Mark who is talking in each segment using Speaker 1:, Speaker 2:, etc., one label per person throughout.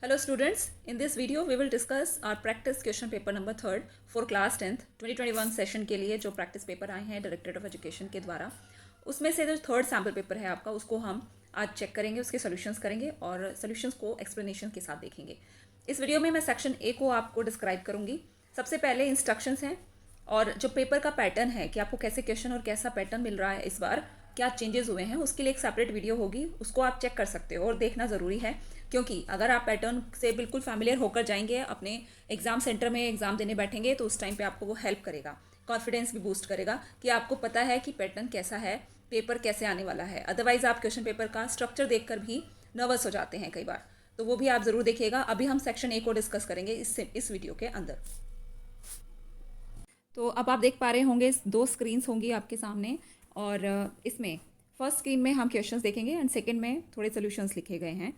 Speaker 1: Hello students, in this video we will discuss our practice question paper number 3rd for class 10th 2021 session के लिए जो practice paper आए हैं directorate of education के द्वारा। उसमें से जो थर्ड सैम्पल पेपर है आपका उसको हम आज चेक करेंगे, उसके सॉल्यूशंस करेंगे और सॉल्यूशंस को एक्सप्लेनेशन के साथ देखेंगे। इस वीडियो में मैं सेक्शन ए को आपको डिस्क्राइब करूँगी। सबसे पहले इंस्ट्रक्शंस हैं और जो पेपर का पैटर्न है कि आपको कैसे क्वेश्चन और कैसा पैटर्न मिल रहा है, इस बार क्या चेंजेस हुए हैं, उसके लिए एक सेपरेट वीडियो होगी, उसको आप चेक कर सकते हो और देखना ज़रूरी है। क्योंकि अगर आप पैटर्न से बिल्कुल फैमिलियर होकर जाएंगे, अपने एग्ज़ाम सेंटर में एग्ज़ाम देने बैठेंगे, तो उस टाइम पे आपको वो हेल्प करेगा, कॉन्फिडेंस भी बूस्ट करेगा कि आपको पता है कि पैटर्न कैसा है, पेपर कैसे आने वाला है। अदरवाइज़ आप क्वेश्चन पेपर का स्ट्रक्चर देखकर भी नर्वस हो जाते हैं कई बार, तो वो भी आप ज़रूर देखिएगा। अभी हम सेक्शन ए को डिस्कस करेंगे इस वीडियो के अंदर। तो अब आप देख पा रहे होंगे, दो स्क्रीन्स होंगी आपके सामने और इसमें फर्स्ट स्क्रीन में हम क्वेश्चंस देखेंगे एंड सेकंड में थोड़े सॉल्यूशंस लिखे गए हैं।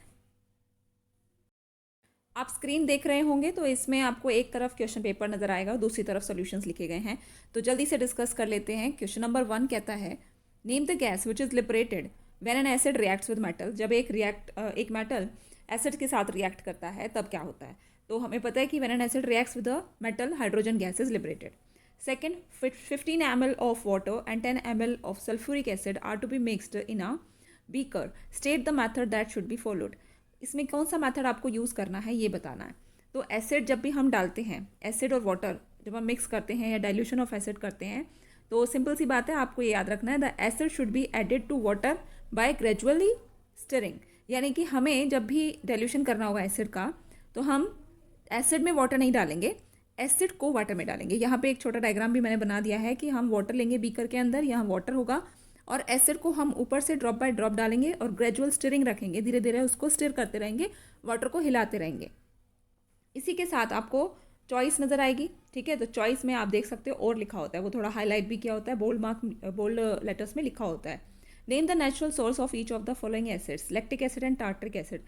Speaker 1: आप स्क्रीन देख रहे होंगे तो इसमें आपको एक तरफ क्वेश्चन पेपर नजर आएगा और दूसरी तरफ सॉल्यूशंस लिखे गए हैं। तो जल्दी से डिस्कस कर लेते हैं। क्वेश्चन नंबर 1 कहता है, name the gas which is liberated when an acid reacts with metal. जब एक मेटल एसिड के साथ रिएक्ट करता है तब क्या होता है। तो हमें पता है कि when an acid reacts with a metal, hydrogen gas is liberated. Second, 15 ml of water and 10 ml of sulfuric acid are to be mixed in a beaker. State the method that should be followed. इसमें कौन सा method आपको use करना है ये बताना है। तो एसिड जब भी हम डालते हैं, एसिड और वाटर जब हम मिक्स करते हैं या डाइल्यूशन ऑफ एसिड करते हैं, तो सिंपल सी बात है, आपको ये याद रखना है, the acid should be added to water by gradually stirring. यानी कि हमें जब भी डाइल्यूशन करना होगा एसिड का, तो हम एसिड में वाटर नहीं डालेंगे, एसिड को वाटर में डालेंगे। यहाँ पे एक छोटा डायग्राम भी मैंने बना दिया है कि हम वाटर लेंगे बीकर के अंदर, यहाँ वाटर होगा और एसिड को हम ऊपर से ड्रॉप बाय ड्रॉप डालेंगे और ग्रेजुअल स्टिरिंग रखेंगे, धीरे धीरे उसको स्टिर करते रहेंगे, वाटर को हिलाते रहेंगे। इसी के साथ आपको चॉइस नज़र आएगी, ठीक है। तो चॉइस में आप देख सकते हो और लिखा होता है, वो थोड़ा हाईलाइट भी किया होता है, बोल्ड लेटर्स में लिखा होता है। Name the natural source of each of the following acids, lactic acid and tartaric acid.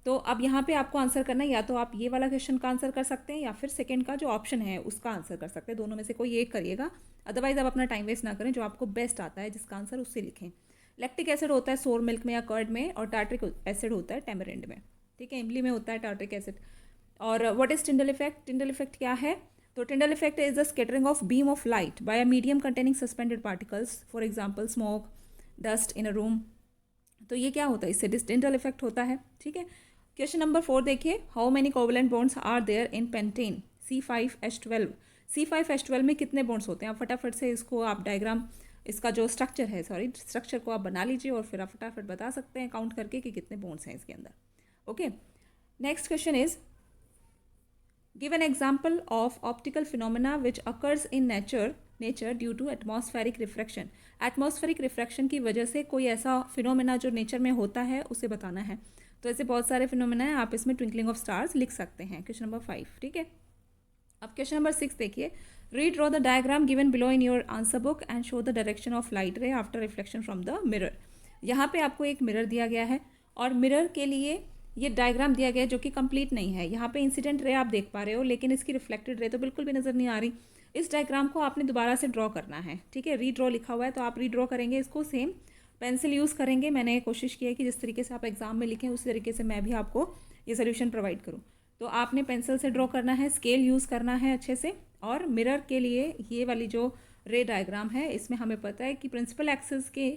Speaker 1: तो अब यहाँ पे आपको आंसर करना है, या तो आप ये वाला क्वेश्चन का आंसर कर सकते हैं या फिर सेकंड का जो ऑप्शन है उसका आंसर कर सकते हैं। दोनों में से कोई एक करिएगा, अदरवाइज आप अपना टाइम वेस्ट ना करें, जो आपको बेस्ट आता है जिसका आंसर उससे लिखें। लैक्टिक एसिड होता है सोर मिल्क में या कर्ड में, और टार्टरिक एसिड होता है टैमरिंड में, ठीक है। इमली में होता है टार्टरिक एसिड। और what is Tyndall effect? Tyndall effect क्या है? तो Tyndall effect is the scattering of beam of light by a medium containing suspended particles, for example smoke, dust in a room. तो ये क्या होता है, इससे टिंडल इफेक्ट होता है, ठीक है। क्वेश्चन नंबर 4 देखिए, how many covalent bonds are there in pentane C5H12। C5H12 में कितने बॉन्ड्स होते हैं? आप फटाफट से इसको आप डायग्राम, इसका जो स्ट्रक्चर को आप बना लीजिए और फिर आप फटाफट बता सकते हैं काउंट करके कि कितने बॉन्ड्स हैं इसके अंदर। Okay, next question is, give an example of optical phenomena which occurs in nature due to atmospheric refraction. Atmospheric refraction की वजह से कोई ऐसा फिनोमेना जो नेचर में होता है उसे बताना है। तो ऐसे बहुत सारे फिनोमेना है, आप इसमें ट्विंकलिंग ऑफ स्टार्स लिख सकते हैं। क्वेश्चन नंबर 5, ठीक है। अब क्वेश्चन नंबर 6 देखिए, read draw the diagram given below in your answer book and show the direction of light रे after reflection from the mirror. यहाँ पे आपको एक मिरर दिया गया है और मिरर के लिए ये डायग्राम दिया गया है जो कि कंप्लीट नहीं है। यहाँ पे इंसिडेंट रे आप देख पा रहे हो, लेकिन इसकी रिफ्लेक्टेड रे तो बिल्कुल भी नज़र नहीं आ रही। इस डायग्राम को आपने दोबारा से ड्रॉ करना है, ठीक है। रीड्रॉ लिखा हुआ है तो आप रीड्रॉ करेंगे, इसको सेम पेंसिल यूज़ करेंगे। मैंने कोशिश की है कि जिस तरीके से आप एग्जाम में लिखें उसी तरीके से मैं भी आपको ये सोल्यूशन प्रोवाइड करूँ। तो आपने पेंसिल से ड्रॉ करना है, स्केल यूज़ करना है अच्छे से। और मिरर के लिए ये वाली जो रे डायग्राम है, इसमें हमें पता है कि प्रिंसिपल एक्सिस के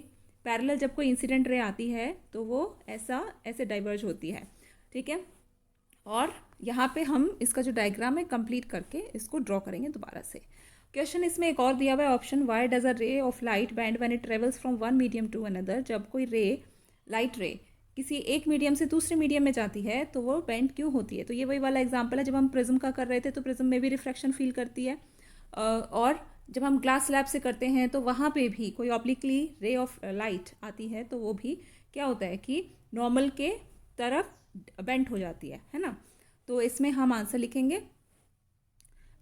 Speaker 1: पैरेलल जब कोई इंसिडेंट रे आती है तो वो ऐसे डाइवर्ज होती है, ठीक है। और यहाँ पे हम इसका जो डायग्राम है कंप्लीट करके इसको ड्रॉ करेंगे दोबारा से। क्वेश्चन इसमें एक और दिया हुआ है option, Y does a ray of light bend when it travels from one medium to another. जब कोई लाइट रे किसी एक मीडियम से दूसरे मीडियम में जाती है तो वो बैंड क्यों होती है। तो ये वही वाला एग्जांपल है, जब हम प्रिज्म का कर रहे थे तो प्रिज्म में भी रिफ्रैक्शन फील करती है, और जब हम ग्लास स्लैब से करते हैं तो वहाँ पे भी कोई ऑब्लिकली रे ऑफ लाइट आती है तो वो भी क्या होता है कि नॉर्मल के तरफ बेंट हो जाती है ना। तो इसमें हम आंसर लिखेंगे,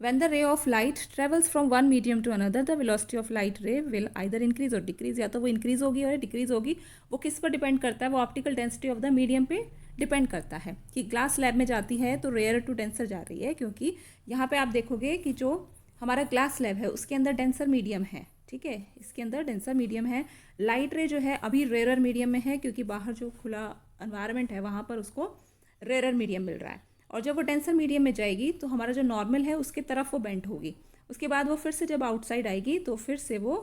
Speaker 1: when the ray of light travels from one medium to another the velocity of light ray will either increase or decrease। या तो वो इंक्रीज होगी और डिक्रीज होगी, वो किस पर डिपेंड करता है, वो optical density of the medium पे डिपेंड करता है। कि ग्लास स्लैब में जाती है तो रेयर टू डेंसर जा रही है, क्योंकि यहाँ पे आप देखोगे कि जो हमारा ग्लास स्लैब है उसके अंदर डेंसर मीडियम है, ठीक है, इसके अंदर डेंसर मीडियम है। लाइट रे जो है अभी रेयर मीडियम में है, क्योंकि बाहर जो खुला एनवायरनमेंट है वहाँ पर उसको रेयर मीडियम मिल रहा है, और जब वो डेंसर मीडियम में जाएगी तो हमारा जो नॉर्मल है उसकी तरफ वो बेंट होगी, उसके बाद वो फिर से जब आउटसाइड आएगी तो फिर से वो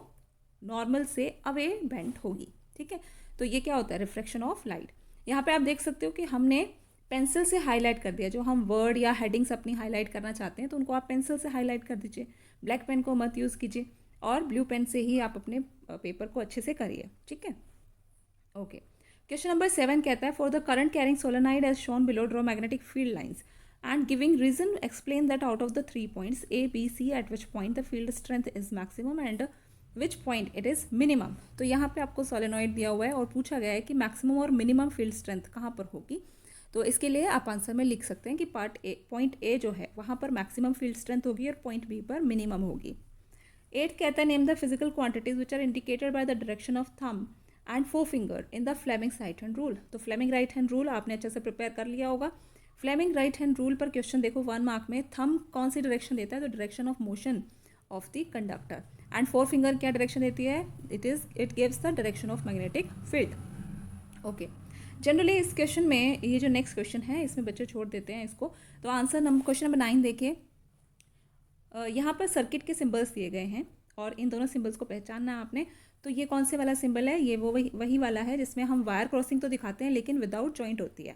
Speaker 1: नॉर्मल से अवे बेंट होगी। ठीक है, तो ये क्या होता है, रिफ्लेक्शन ऑफ लाइट। यहाँ पे आप देख सकते हो कि हमने पेंसिल से हाईलाइट कर दिया, जो हम वर्ड या हेडिंग्स अपनी हाईलाइट करना चाहते हैं तो उनको आप पेंसिल से हाईलाइट कर दीजिए, ब्लैक पेन को मत यूज़ कीजिए, और ब्लू पेन से ही आप अपने पेपर को अच्छे से करिए। ठीक है, ओके। क्वेश्चन नंबर 7 कहता है, for the current carrying solenoid as shown below draw magnetic field lines and giving reason explain that out of the 3 points A B C at which point the field strength is maximum and which point it is minimum. तो यहाँ पे आपको solenoid दिया हुआ है और पूछा गया है कि मैक्सिमम और मिनिमम फील्ड स्ट्रेंथ कहाँ पर होगी। तो इसके लिए आप आंसर में लिख सकते हैं कि पॉइंट ए जो है वहाँ पर मैक्सिमम फील्ड स्ट्रेंथ होगी और पॉइंट बी पर मिनिमम होगी। 8 कहता है, name the physical quantities which are indicated by the direction of thumb and forefinger in the Fleming's right hand rule. तो फ्लेमिंग राइट हैंड रूल आपने अच्छे से प्रिपेयर कर लिया होगा। फ्लेमिंग राइट हैंड रूल पर क्वेश्चन देखो 1 मार्क में, थंब कौन सी डायरेक्शन देता है, तो direction of motion of the conductor, and four finger क्या डायरेक्शन देती है, it gives the direction of magnetic field. Okay, generally इस क्वेश्चन में, ये जो नेक्स्ट क्वेश्चन है इसमें बच्चे छोड़ देते हैं इसको। तो आंसर क्वेश्चन नंबर 9 देखिए, यहाँ पर सर्किट के सिंबल्स दिए गए हैं और इन दोनों सिंबल्स को पहचानना है आपने। तो ये कौन से वाला सिंबल है, ये वो वही वाला है जिसमें हम वायर क्रॉसिंग तो दिखाते हैं लेकिन विदाउट जॉइंट होती है।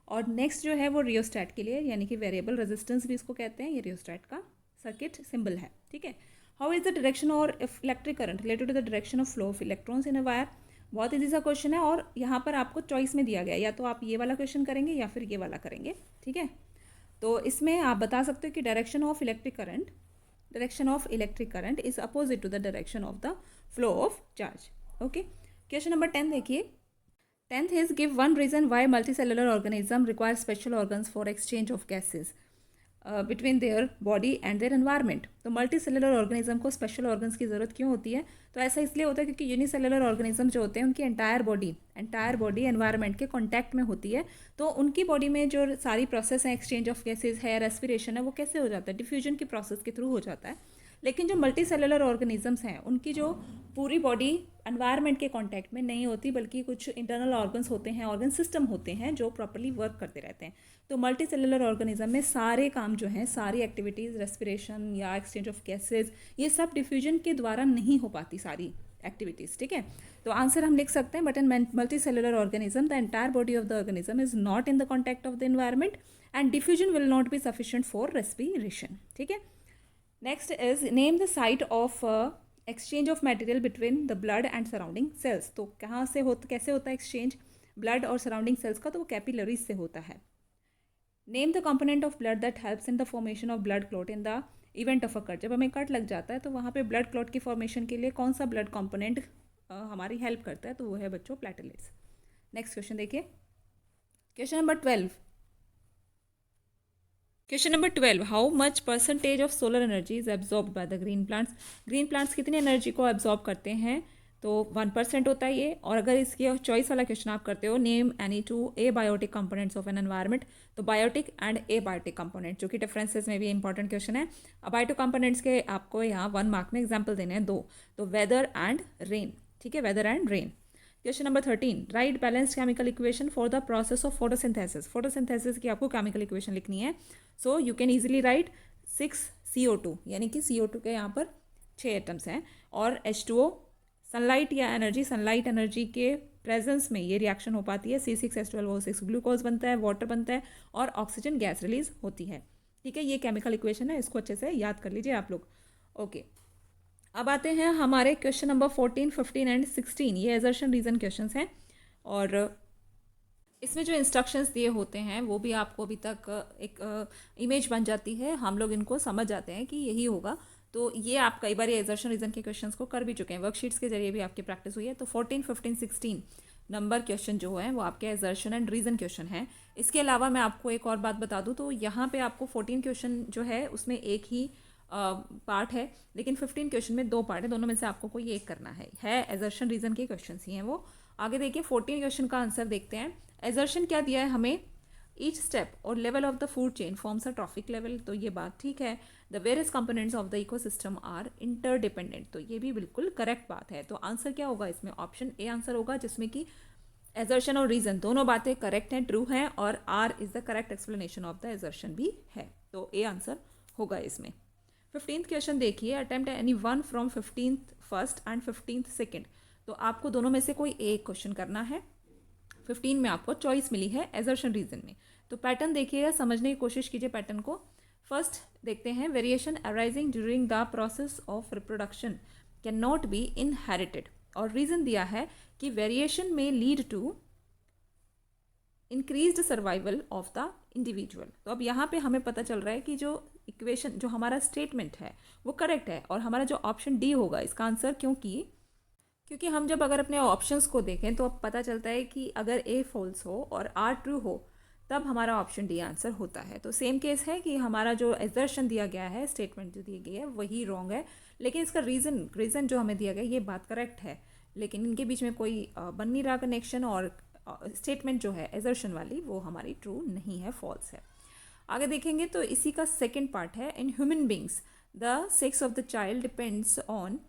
Speaker 1: और नेक्स्ट जो है वो रियोस्टैट के लिए, यानी कि वेरिएबल रेजिस्टेंस भी इसको कहते हैं, ये रियोस्टैट का सर्किट सिंबल है। ठीक है, हाउ इज द डायरेक्शन और electric current related to the direction of flow of electrons in a wire. बहुत ईजी सा क्वेश्चन है और यहाँ पर आपको चॉइस में दिया गया, या तो आप ये वाला क्वेश्चन करेंगे या फिर ये वाला करेंगे। ठीक है, तो इसमें आप बता सकते हो कि direction of electric current is opposite to the direction of the flow of charge. Okay, question number 10 देखिए, 10th is give one reason why multicellular organism require special organs for exchange of gases between their body and their environment। तो multicellular organism को special organs की ज़रूरत क्यों होती है, तो ऐसा इसलिए होता है क्योंकि यूनिसेलुलर ऑर्गेनिज्म जो होते हैं उनकी एंटायर बॉडी एनवायरनमेंट के कॉन्टैक्ट में होती है। तो उनकी बॉडी में जो सारी प्रोसेस है, एक्सचेंज ऑफ गैसेज है, रेस्पिरेशन है, वो कैसे हो जाता है, डिफ्यूजन की प्रोसेस के थ्रू हो जाता है। लेकिन जो मल्टीसेलुलर ऑर्गेनिजम्स हैं उनकी जो पूरी बॉडी एनवायरनमेंट के कांटेक्ट में नहीं होती, बल्कि कुछ इंटरनल ऑर्गन्स होते हैं, ऑर्गन सिस्टम होते हैं जो प्रॉपर्ली वर्क करते रहते हैं। तो मल्टीसेलुलर ऑर्गेनिज्म में सारे काम जो हैं, सारी एक्टिविटीज़, रेस्पिरेशन या एक्सचेंज ऑफ गैसेज, ये सब डिफ्यूजन के द्वारा नहीं हो पाती सारी एक्टिविटीज़। ठीक है, तो आंसर हम लिख सकते हैं, but in multicellular organism the entire body of the organism is not in the contact of the environment and diffusion will not be sufficient for respiration. ठीक है, next is name the site of exchange of material between the blood and surrounding sales. तो कहाँ से कैसे होता है exchange blood और surrounding sales का, तो वो कैपिलरीज से होता है। Name the component of blood that helps in the formation of blood clot in the event of a cut. जब हमें कट लग जाता है तो वहाँ पे ब्लड क्लॉट की फॉर्मेशन के लिए कौन सा ब्लड कंपोनेंट हमारी हेल्प करता है, तो वो है बच्चों प्लेटलेट्स। नेक्स्ट क्वेश्चन देखिए, question number 12। Question number 12, how much percentage of solar energy is absorbed by the green plants. Green plants कितनी एनर्जी को एब्जॉर्ब करते हैं, तो 1% होता है ये। और अगर इसकी चॉइस वाला क्वेश्चन आप करते हो, name any two abiotic components of an environment, तो biotic and abiotic component, जो कि डिफरेंसेस में भी इंपॉर्टेंट क्वेश्चन है। बायोटिक कंपोनेंट्स के आपको यहाँ 1 मार्क में एग्जाम्पल देने हैं 2, तो वेदर एंड रेन। ठीक है, weather and rain. Question number 13, right balanced chemical equation for the process of photosynthesis. Photosynthesis की आपको केमिकल इक्वेशन लिखनी है। So you can easily write 6CO2, यानी कि CO2 के यहाँ पर 6 एटम्स हैं, और H2O सनलाइट या एनर्जी, सनलाइट एनर्जी के प्रेजेंस में ये रिएक्शन हो पाती है, C6H12O6 ग्लूकोज बनता है, वाटर बनता है और ऑक्सीजन गैस रिलीज होती है। ठीक है, ये केमिकल इक्वेशन है, इसको अच्छे से याद कर लीजिए आप लोग। ओके, अब आते हैं हमारे क्वेश्चन नंबर 14, 15 एंड 16। ये एजर्शन रीजन क्वेश्चंस हैं और इसमें जो इंस्ट्रक्शंस दिए होते हैं वो भी आपको अभी तक एक इमेज बन जाती है, हम लोग इनको समझ जाते हैं कि यही होगा। तो ये आप कई बार ये एजर्शन रीजन के क्वेश्चंस को कर भी चुके हैं, वर्कशीट्स के जरिए भी आपकी प्रैक्टिस हुई है। तो 14, 15, 16 नंबर क्वेश्चन जो है वो आपके एजर्शन एंड रीजन क्वेश्चन है। इसके अलावा मैं आपको एक और बात बता दूँ, तो यहाँ पे आपको 14 क्वेश्चन जो है उसमें एक ही पार्ट है, लेकिन 15 क्वेश्चन में 2 पार्ट है, दोनों में से आपको कोई एक करना है एजर्शन रीजन के क्वेश्चन ही हैं वो। आगे देखिए 14 क्वेश्चन का आंसर देखते हैं। एजर्शन क्या दिया है हमें, each step or level of the food chain forms a trophic level, तो ये बात ठीक है। The various components of the ecosystem are interdependent, तो ये भी बिल्कुल करेक्ट बात है। तो आंसर क्या होगा इसमें, ऑप्शन ए आंसर होगा, जिसमें कि एजर्शन और रीजन दोनों बातें करेक्ट हैं, ट्रू हैं, और R is the correct explanation of the assertion भी है, तो ए आंसर होगा इसमें। 15th क्वेश्चन देखिए, attempt any one from 15th first and 15th second. तो आपको दोनों में से कोई एक क्वेश्चन करना है। 15 में आपको चॉइस मिली है एजर्शन रीजन में। तो पैटर्न देखिएगा, समझने की कोशिश कीजिए पैटर्न को। फर्स्ट देखते हैं, variation arising during the process of reproduction can not be inherited, और रीजन दिया है कि वेरिएशन में lead to increased survival of the individual. तो अब यहाँ पे हमें पता चल रहा है कि जो इक्वेशन, जो हमारा स्टेटमेंट है वो करेक्ट है, और हमारा जो ऑप्शन डी होगा इसका आंसर, क्योंकि हम जब अगर अपने ऑप्शंस को देखें तो अब पता चलता है कि अगर ए फॉल्स हो और आर ट्रू हो तब हमारा ऑप्शन डी आंसर होता है। तो सेम केस है कि हमारा जो एजर्शन दिया गया है, स्टेटमेंट जो दी गई है वही रॉन्ग है, लेकिन इसका रीज़न जो हमें दिया गया ये बात करेक्ट है, लेकिन इनके बीच में कोई बन नहीं रहा कनेक्शन, और स्टेटमेंट जो है एजर्शन वाली वो हमारी ट्रू नहीं है, फॉल्स है। आगे देखेंगे तो इसी का सेकेंड पार्ट है, in human beings the sex of the child depends on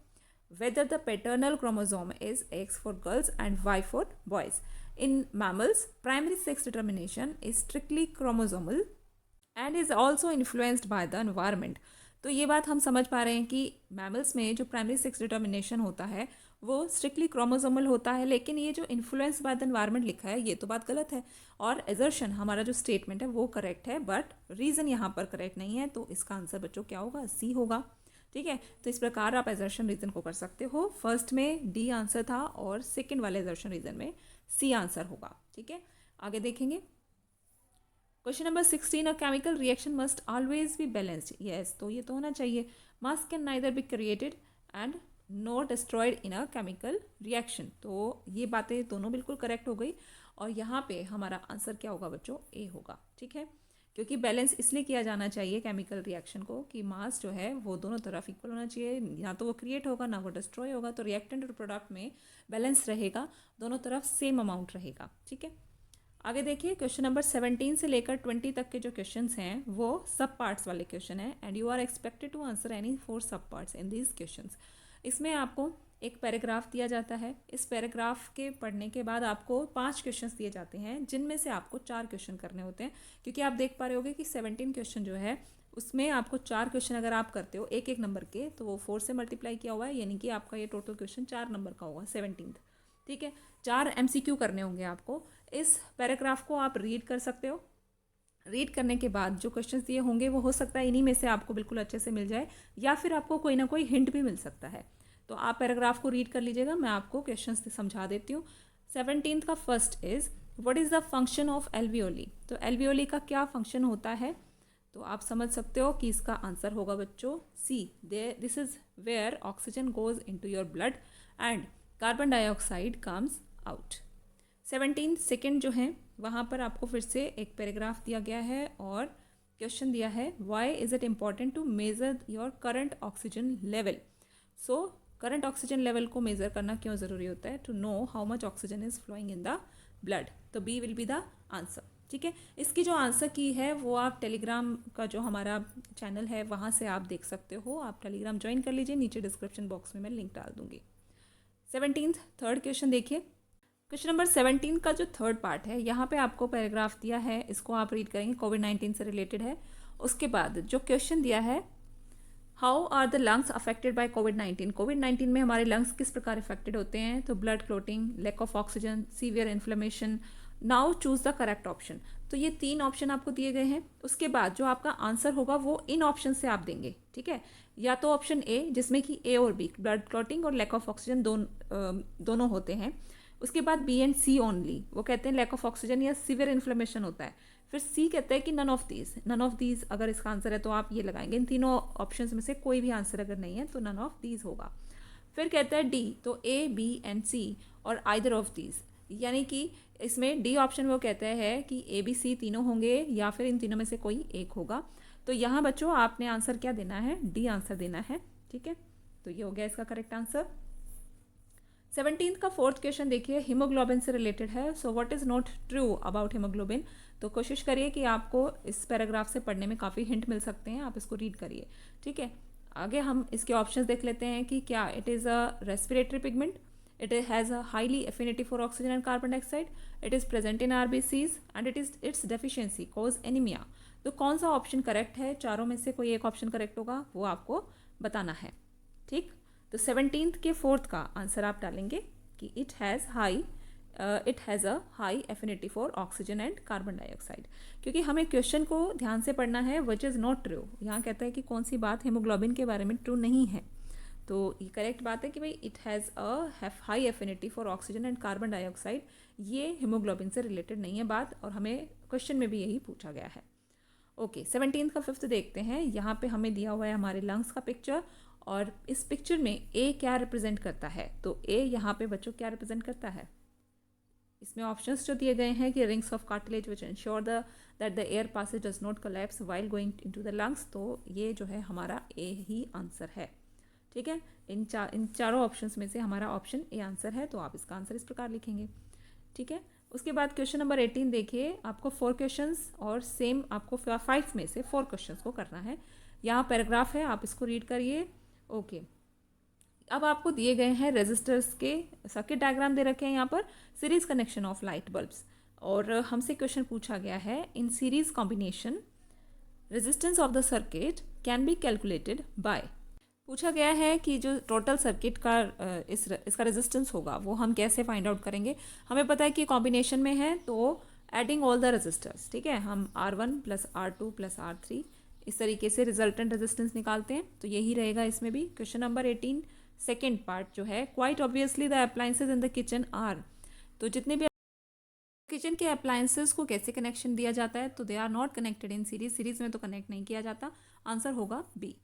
Speaker 1: whether the paternal chromosome is X for girls and Y for boys. In mammals, primary sex determination is strictly chromosomal and is also influenced by the environment. तो ये बात हम समझ पा रहे हैं कि mammals में जो प्राइमरी सेक्स डिटर्मिनेशन होता है वो स्ट्रिक्टली क्रोमोसोमल होता है, लेकिन ये जो इन्फ्लुएंस बाय द एनवायरनमेंट लिखा है ये तो बात गलत है, और एजर्शन हमारा जो स्टेटमेंट है वो करेक्ट है, बट रीज़न यहाँ पर करेक्ट नहीं है, तो इसका आंसर बच्चों क्या होगा, सी होगा। ठीक है, तो इस प्रकार आप एजर्शन रीजन को कर सकते हो। फर्स्ट में डी आंसर था और सेकंड वाले एजर्शन रीजन में सी आंसर होगा। ठीक है, आगे देखेंगे question number 16, a chemical reaction must always be balanced. Yes, तो ये तो होना चाहिए, मास can neither be created and not destroyed in a chemical reaction. तो ये बातें दोनों बिल्कुल करेक्ट हो गई, और यहाँ पे हमारा आंसर क्या होगा बच्चों, ए होगा। ठीक है, क्योंकि बैलेंस इसलिए किया जाना चाहिए केमिकल रिएक्शन को कि मास जो है वो दोनों तरफ इक्वल होना चाहिए, ना तो वो क्रिएट होगा ना वो डिस्ट्रॉय होगा, तो रिएक्टेंट और प्रोडक्ट में बैलेंस रहेगा, दोनों तरफ सेम अमाउंट रहेगा। ठीक है, आगे देखिए क्वेश्चन नंबर 17 से लेकर 20 तक के जो क्वेश्चंस हैं वो सब पार्ट्स वाले क्वेश्चन हैं, and you are expected to answer any 4 sub parts in these questions. इसमें आपको एक पैराग्राफ दिया जाता है, इस पैराग्राफ के पढ़ने के बाद आपको 5 क्वेश्चंस दिए जाते हैं, जिनमें से आपको 4 क्वेश्चन करने होते हैं, क्योंकि आप देख पा रहे होगे कि 17 क्वेश्चन जो है उसमें आपको 4 क्वेश्चन अगर आप करते हो एक एक नंबर के, तो वो 4 से मल्टीप्लाई किया हुआ है, यानी कि आपका ये टोटल क्वेश्चन 4 नंबर का होगा 17। ठीक है, 4 MCQ करने होंगे आपको। इस पैराग्राफ को आप रीड कर सकते हो, रीड करने के बाद जो क्वेश्चंस दिए होंगे वो हो सकता है इन्हीं में से आपको बिल्कुल अच्छे से मिल जाए, या फिर आपको कोई ना कोई हिंट भी मिल सकता है। तो आप पैराग्राफ को रीड कर लीजिएगा, मैं आपको क्वेश्चंस समझा देती हूँ। 17 का first is what is the function of alveoli. तो एल्वियोली का क्या फंक्शन होता है, तो आप समझ सकते हो कि इसका आंसर होगा बच्चों C, this is where oxygen goes into your blood and carbon dioxide comes out. 17 second जो है वहाँ पर आपको फिर से एक पैराग्राफ दिया गया है और क्वेश्चन दिया है, why is it important to measure your current oxygen level. So current oxygen level को मेजर करना क्यों ज़रूरी होता है, to know how much oxygen is flowing in the blood. तो B will be the answer. ठीक है, इसकी जो आंसर की है वो आप टेलीग्राम का जो हमारा चैनल है वहाँ से आप देख सकते हो, आप टेलीग्राम ज्वाइन कर लीजिए, नीचे डिस्क्रिप्शन बॉक्स में मैं लिंक डाल दूंगी। 17 थर्ड क्वेश्चन देखिए, क्वेश्चन नंबर 17 का जो थर्ड पार्ट है यहाँ पे आपको पैराग्राफ दिया है, इसको आप रीड करेंगे, कोविड-19 से रिलेटेड है। उसके बाद जो क्वेश्चन दिया है, how are the lungs affected by कोविड-19। कोविड-19 में हमारे लंग्स किस प्रकार इफेक्टेड होते हैं, तो blood clotting, lack of oxygen, severe inflammation. Now choose the correct option. तो ये 3 ऑप्शन आपको दिए गए हैं, उसके बाद जो आपका आंसर होगा वो इन ऑप्शन से आप देंगे। ठीक है, या तो ऑप्शन ए जिसमें कि ए और बी, ब्लड क्लॉटिंग और लैक ऑफ ऑक्सीजन दोनों होते हैं। उसके बाद बी एंड सी ओनली, वो कहते हैं लैक ऑफ ऑक्सीजन या सीवियर इन्फ्लेमेशन होता है। फिर सी कहता है कि नन ऑफ दीज अगर इसका आंसर है तो आप ये लगाएंगे। इन तीनों ऑप्शन में से कोई भी आंसर अगर नहीं है तो नन ऑफ दीज होगा। फिर कहता है डी, तो ए बी एंड सी और आइदर ऑफ दीज, यानी कि इसमें डी ऑप्शन वो कहता है कि ए बी सी तीनों होंगे या फिर इन तीनों में से कोई एक होगा। तो यहाँ बच्चों आपने आंसर क्या देना है, डी आंसर देना है। ठीक है, तो ये हो गया इसका करेक्ट आंसर। 17 का फोर्थ क्वेश्चन देखिए, हीमोग्लोबिन से रिलेटेड है। So what is not true about haemoglobin. तो कोशिश करिए कि आपको इस पैराग्राफ से पढ़ने में काफ़ी हिंट मिल सकते हैं, आप इसको रीड करिए। ठीक है, आगे हम इसके ऑप्शंस देख लेते हैं कि क्या it is a respiratory pigment, It has a highly affinity for oxygen and carbon dioxide. It is present in RBCs and its deficiency cause anemia. तो कौन सा ऑप्शन करेक्ट है, चारों में से कोई एक ऑप्शन करेक्ट होगा, वो आपको बताना है। ठीक, तो 17th के 4th का आंसर आप डालेंगे कि it has a high affinity for oxygen and carbon dioxide, क्योंकि हमें क्वेश्चन को ध्यान से पढ़ना है, विच इज़ नॉट ट्रू। यहाँ कहता है कि कौन सी बात हीमोग्लोबिन के बारे में ट्रू नहीं है, तो ये करेक्ट बात है कि भाई it has a high affinity for oxygen and carbon dioxide, ये हीमोग्लोबिन से रिलेटेड नहीं है बात, और हमें क्वेश्चन में भी यही पूछा गया है। ओके, 17th का 5th देखते हैं। यहाँ पे हमें दिया हुआ है हमारे लंग्स का पिक्चर, और इस पिक्चर में ए क्या रिप्रेजेंट करता है, तो ए यहाँ पे बच्चों क्या रिप्रेजेंट करता है, इसमें ऑप्शंस जो दिए गए हैं कि rings of cartilage which ensure that the air passage does not collapse while going into the lungs, तो ये जो है हमारा ए ही आंसर है। ठीक है, इन चारों ऑप्शंस में से हमारा ऑप्शन ए आंसर है, तो आप इसका आंसर इस प्रकार लिखेंगे। ठीक है, उसके बाद क्वेश्चन नंबर 18 देखिए, आपको 4 क्वेश्चंस और सेम आपको 5 में से 4 क्वेश्चंस को करना है। यहाँ पैराग्राफ है, आप इसको रीड करिए। ओके, अब आपको दिए गए हैं रेजिस्टर्स के सर्किट डायग्राम दे रखे हैं यहाँ पर, series connection of light bulbs, और हमसे क्वेश्चन पूछा गया है in series combination resistance of the circuit can be calculated by. पूछा गया है कि जो टोटल सर्किट का इसका रेजिस्टेंस होगा वो हम कैसे फाइंड आउट करेंगे। हमें पता है कि कॉम्बिनेशन में है, तो एडिंग ऑल द रेजिस्टर्स, ठीक है, हम R1 plus R2 plus R3 इस तरीके से रिजल्टेंट रेजिस्टेंस निकालते हैं, तो यही रहेगा इसमें भी। क्वेश्चन नंबर 18 सेकेंड पार्ट जो है, quite obviously the appliances in the kitchen are, तो जितने भी किचन के अप्लायंसेस को कैसे कनेक्शन दिया जाता है, तो they are not connected in series, series में तो कनेक्ट नहीं किया जाता, आंसर होगा बी।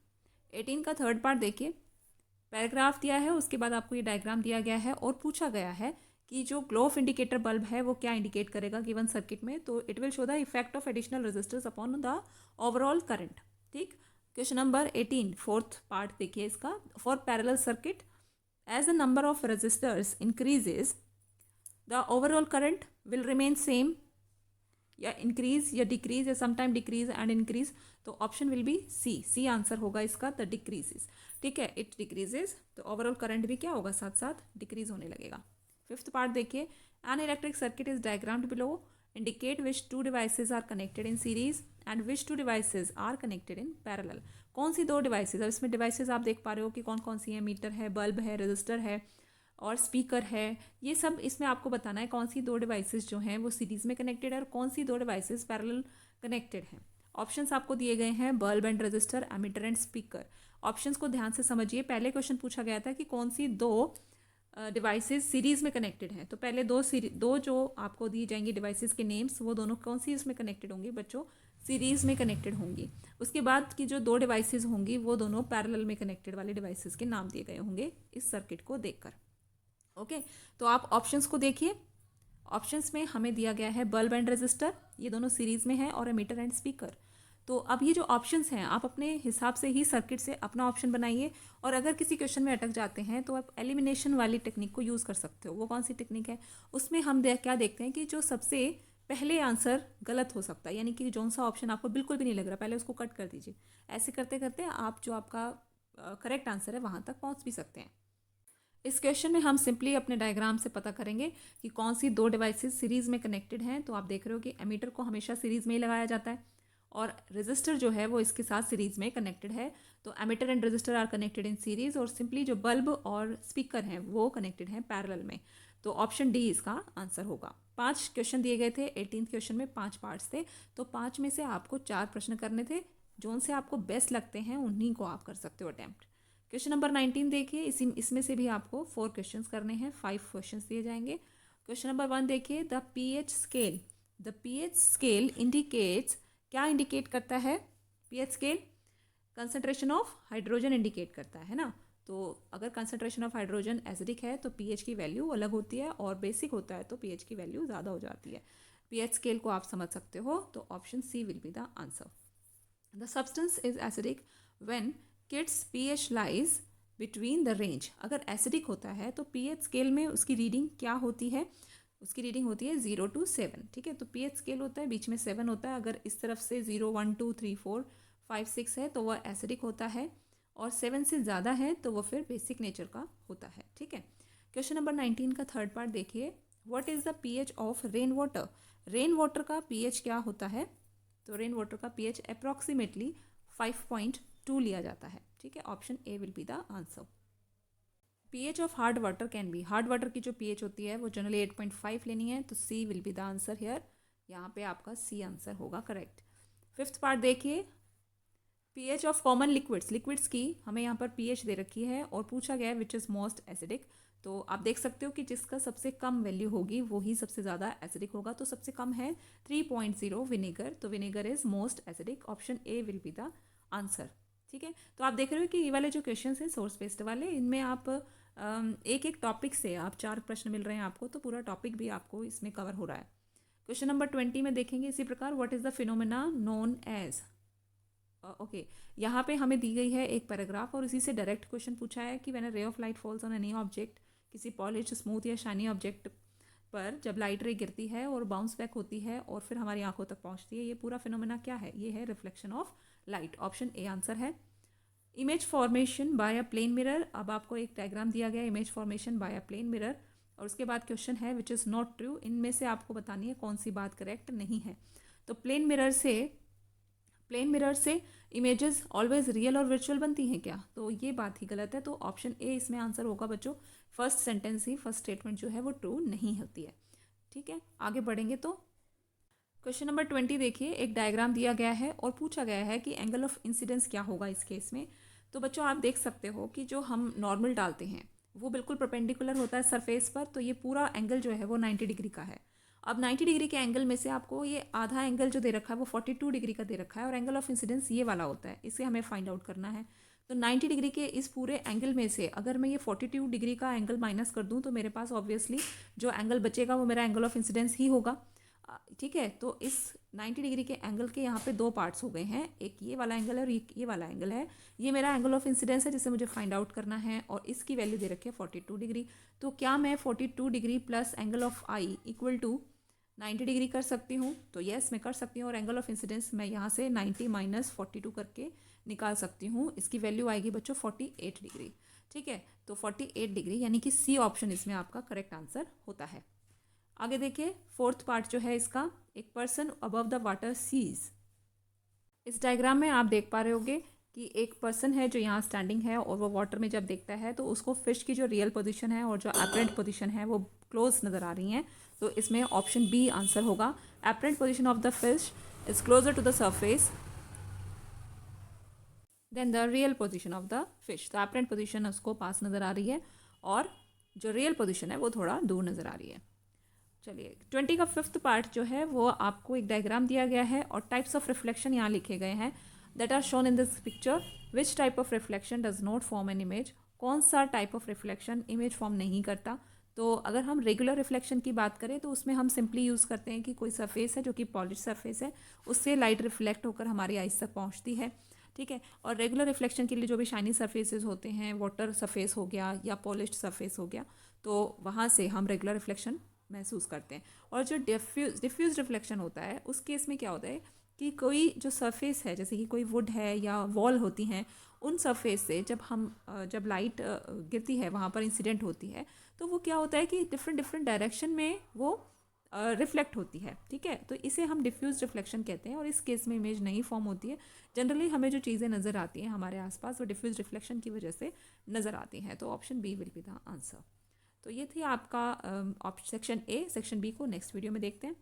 Speaker 1: 18 का थर्ड पार्ट देखिए, पैराग्राफ दिया है, उसके बाद आपको ये डायग्राम दिया गया है और पूछा गया है कि जो ग्लो ऑफ इंडिकेटर बल्ब है वो क्या इंडिकेट करेगा गिवन सर्किट में, तो it will show the effect of additional resistors upon the overall current. ठीक, क्वेश्चन नंबर 18 फोर्थ पार्ट देखिए इसका, for parallel circuit as the number of resistors increases the overall current will remain same, या increase या decrease या sometime decrease and increase, तो option will be C answer होगा इसका, the decreases. ठीक है, इट डिक्रीजेज, तो ओवरऑल करंट भी क्या होगा, साथ साथ डिक्रीज होने लगेगा। फिफ्थ पार्ट देखिए, an electric circuit is diagrammed below, indicate which two devices are connected in series and which two devices are connected in parallel. कौन सी दो डिवाइसेज, अब इसमें डिवाइसेज आप देख पा रहे हो कि कौन कौन सी है, मीटर है, बल्ब है, रजिस्टर है और स्पीकर है, ये सब इसमें आपको बताना है कौन सी दो डिवाइसेस जो हैं वो सीरीज में कनेक्टेड है और कौन सी दो डिवाइसेस पैरेलल कनेक्टेड हैं। ऑप्शंस आपको दिए गए हैं, bulb and resistor, ammeter and speaker. Options को ध्यान से समझिए, पहले क्वेश्चन पूछा गया था कि कौन सी दो डिवाइसेस सीरीज में कनेक्टेड हैं, तो पहले दो जो आपको दी जाएंगी डिवाइसेस के नेम्स, वो दोनों कौन सी इसमें कनेक्टेड होंगी बच्चों, सीरीज में कनेक्टेड होंगी। उसके बाद की जो दो डिवाइसेस होंगी वो दोनों पैरेलल में कनेक्टेड वाले डिवाइसेस के नाम दिए गए होंगे इस सर्किट को देखकर। ओके, तो आप ऑप्शंस को देखिए, ऑप्शंस में हमें दिया गया है बल्ब एंड रजिस्टर, ये दोनों सीरीज में है, और एमीटर एंड स्पीकर। तो अब ये जो ऑप्शंस हैं आप अपने हिसाब से ही सर्किट से अपना ऑप्शन बनाइए, और अगर किसी क्वेश्चन में अटक जाते हैं तो आप एलिमिनेशन वाली टेक्निक को यूज़ कर सकते हो। वो कौन सी टेक्निक है, उसमें हम क्या देखते हैं कि जो सबसे पहले आंसर गलत हो सकता है, यानी कि जो सा ऑप्शन आपको बिल्कुल भी नहीं लग रहा पहले उसको कट कर दीजिए। ऐसे करते करते आप जो आपका करेक्ट आंसर है वहाँ तक पहुँच भी सकते हैं। इस क्वेश्चन में हम सिंपली अपने डायग्राम से पता करेंगे कि कौन सी दो डिवाइसेस सीरीज में कनेक्टेड हैं। तो आप देख रहे हो कि एमीटर को हमेशा सीरीज में ही लगाया जाता है और रजिस्टर जो है वो इसके साथ सीरीज में कनेक्टेड है। तो ammeter and resistor are connected in series, और सिंपली जो बल्ब और स्पीकर हैं वो कनेक्टेड हैं पैरेलल में। तो ऑप्शन डी इसका आंसर होगा। 5 क्वेश्चन दिए गए थे, 18th क्वेश्चन में 5 पार्ट्स थे, तो 5 में से आपको 4 प्रश्न करने थे। जो उनसे आपको बेस्ट लगते हैं उन्हीं को आप कर सकते हो अटैम्प्ट। क्वेश्चन नंबर 19 देखिए, इसमें से भी आपको 4 क्वेश्चंस करने हैं, 5 क्वेश्चंस दिए जाएंगे। क्वेश्चन नंबर 1 देखिए, द पीएच स्केल इंडिकेट्स, क्या इंडिकेट करता है pH scale, concentration of hydrogen indicate करता है ना। तो अगर कंसंट्रेशन ऑफ हाइड्रोजन एसिडिक है तो पीएच की वैल्यू अलग होती है, और बेसिक होता है तो पीएच की वैल्यू ज़्यादा हो जाती है। पीएच स्केल को आप समझ सकते हो, तो option C will be the answer. The substance is acidic when its pH lies between the range. अगर एसिडिक होता है तो पीएच स्केल में उसकी रीडिंग क्या होती है, उसकी रीडिंग होती है 0 to 7। ठीक है, तो पीएच स्केल होता है, बीच में 7 होता है। अगर इस तरफ से 0 1 2 3 4 5 6 है तो वह एसिडिक होता है, और 7 से ज़्यादा है तो वह फिर बेसिक नेचर का होता है। ठीक है, क्वेश्चन नंबर 19 का थर्ड पार्ट देखिए, what is the pH of rain water. Rain water का पीएच क्या होता है? तो रेन वाटर का पीएच अप्रॉक्सीमेटली 5.2 लिया जाता है, ठीक है। Option A will be the answer. PH of hard water can be, hard water की जो पीएच होती है वो जनरली 8.5 लेनी है, तो C will be the answer here. यहाँ पे आपका सी आंसर होगा करेक्ट। फिफ्थ पार्ट देखिए, pH of common liquids, liquids की हमें यहाँ पर पीएच दे रखी है और पूछा गया है विच इज़ मोस्ट एसिडिक। तो आप देख सकते हो कि जिसका सबसे कम वैल्यू होगी वो ही सबसे ज़्यादा एसिडिक होगा। तो सबसे कम है 3.0 विनेगर, तो vinegar is most acidic. Option A will be the answer, ठीक है। तो आप देख रहे हो कि ये वाले जो क्वेश्चन हैं सोर्स बेस्ड वाले, इनमें आप एक एक टॉपिक से आप 4 प्रश्न मिल रहे हैं आपको, तो पूरा टॉपिक भी आपको इसमें कवर हो रहा है। क्वेश्चन नंबर 20 में देखेंगे इसी प्रकार, what is the phenomena known as. Okay, यहाँ पे हमें दी गई है एक पैराग्राफ और इसी से डायरेक्ट क्वेश्चन पूछा है कि when a ray of light falls on any object, किसी पॉलिश स्मूथ या शाइनी ऑब्जेक्ट पर जब लाइट रे गिरती है और बाउंस बैक होती है और फिर हमारी आंखों तक पहुँचती है, ये पूरा फिनोमेना क्या है? ये है reflection of light. Option A answer है। Image formation by a plane mirror, अब आपको एक डायग्राम दिया गया है image formation by a plane mirror, और उसके बाद क्वेश्चन है विच इज़ नॉट ट्रू, इनमें से आपको बतानी है कौन सी बात करेक्ट नहीं है। तो प्लेन मिरर से इमेजेस ऑलवेज रियल और वर्चुअल बनती हैं क्या? तो ये बात ही गलत है, तो ऑप्शन ए इसमें आंसर होगा बच्चों। फर्स्ट सेंटेंस ही, फर्स्ट स्टेटमेंट जो है वो ट्रू नहीं होती है, ठीक है। आगे बढ़ेंगे तो क्वेश्चन नंबर 20 देखिए, एक डायग्राम दिया गया है और पूछा गया है कि एंगल ऑफ इंसिडेंस क्या होगा इस केस में। तो बच्चों आप देख सकते हो कि जो हम नॉर्मल डालते हैं वो बिल्कुल परपेंडिकुलर होता है सरफेस पर, तो ये पूरा एंगल जो है वो 90 डिग्री का है। अब 90 डिग्री के एंगल में से आपको ये आधा एंगल जो दे रखा है वो 42 डिग्री का दे रखा है और एंगल ऑफ इंसिडेंस ये वाला होता है, इसे हमें फाइंड आउट करना है। तो 90 डिग्री के इस पूरे एंगल में से अगर मैं ये 42 डिग्री का एंगल माइनस कर दूं तो मेरे पास ऑब्वियसली जो एंगल बचेगा वो मेरा एंगल ऑफ इंसिडेंस ही होगा, ठीक है। तो इस 90 डिग्री के एंगल के यहाँ पे दो पार्ट्स हो गए हैं, एक ये वाला एंगल है और ये वाला एंगल है। ये मेरा एंगल ऑफ इंसिडेंस है जिसे मुझे फाइंड आउट करना है और इसकी वैल्यू दे रखी है 42 डिग्री। तो क्या मैं 42 degree plus angle of i equal to 90 degree कर सकती हूँ? तो यस मैं कर सकती हूँ, और एंगल ऑफ इंसिडेंस मैं यहाँ से 90 माइनस 42 करके निकाल सकती हूँ। इसकी वैल्यू आएगी बच्चों 48 डिग्री, ठीक है। तो 48 डिग्री यानी कि सी ऑप्शन इसमें आपका करेक्ट आंसर होता है। आगे देखिए फोर्थ पार्ट जो है इसका, एक person above the water sees. इस डायग्राम में आप देख पा रहे होगे कि एक पर्सन है जो यहाँ स्टैंडिंग है और वो वाटर में जब देखता है तो उसको फिश की जो रियल पोजीशन है और जो एपरेंट पोजीशन है वो क्लोज नज़र आ रही हैं। तो इसमें ऑप्शन बी आंसर होगा। Apparent position of the fish is closer to the surface than the real position of the fish. तो एपरेंट पोजीशन उसको पास नज़र आ रही है और जो रियल पोजीशन है वो थोड़ा दूर नज़र आ रही है। चलिए 20 का फिफ्थ पार्ट जो है वो आपको एक डायग्राम दिया गया है और टाइप्स ऑफ रिफ्लेक्शन यहाँ लिखे गए हैं that are shown in this picture. Which type of reflection does not form an image, कौन सा type of reflection image form नहीं करता? तो अगर हम रेगुलर रिफ्लेक्शन की बात करें तो उसमें हम सिंपली यूज़ करते हैं कि कोई सरफेस है जो कि पॉलिश सरफेस है, उससे लाइट रिफ्लेक्ट होकर हमारी आइज तक पहुँचती है, ठीक है। और रेगुलर रिफ्लेक्शन के लिए जो भी शाइनी सरफेसेस होते हैं, वाटर सरफेस हो गया या पॉलिश्ड सरफेस हो गया, तो वहाँ से हम रेगुलर रिफ्लेक्शन महसूस करते हैं। और जो डिफ्यूज रिफ्लेक्शन होता है उस केस में क्या होता है कि कोई जो सरफेस है जैसे कि कोई वुड है या वॉल होती हैं, उन सरफेस से जब लाइट गिरती है वहाँ पर इंसिडेंट होती है, तो वो क्या होता है कि डिफरेंट डायरेक्शन में वो रिफ्लेक्ट होती है, ठीक है। तो इसे हम डिफ्यूज रिफ्लेक्शन कहते हैं और इस केस में इमेज नहीं फॉर्म होती है। जनरली हमें जो चीज़ें नज़र आती हैं हमारे आसपास वो डिफ्यूज रिफ्लेक्शन की वजह से नज़र आती हैं। तो option B will be the answer. तो ये थी आपका सेक्शन ए। सेक्शन बी को नेक्स्ट वीडियो में देखते हैं।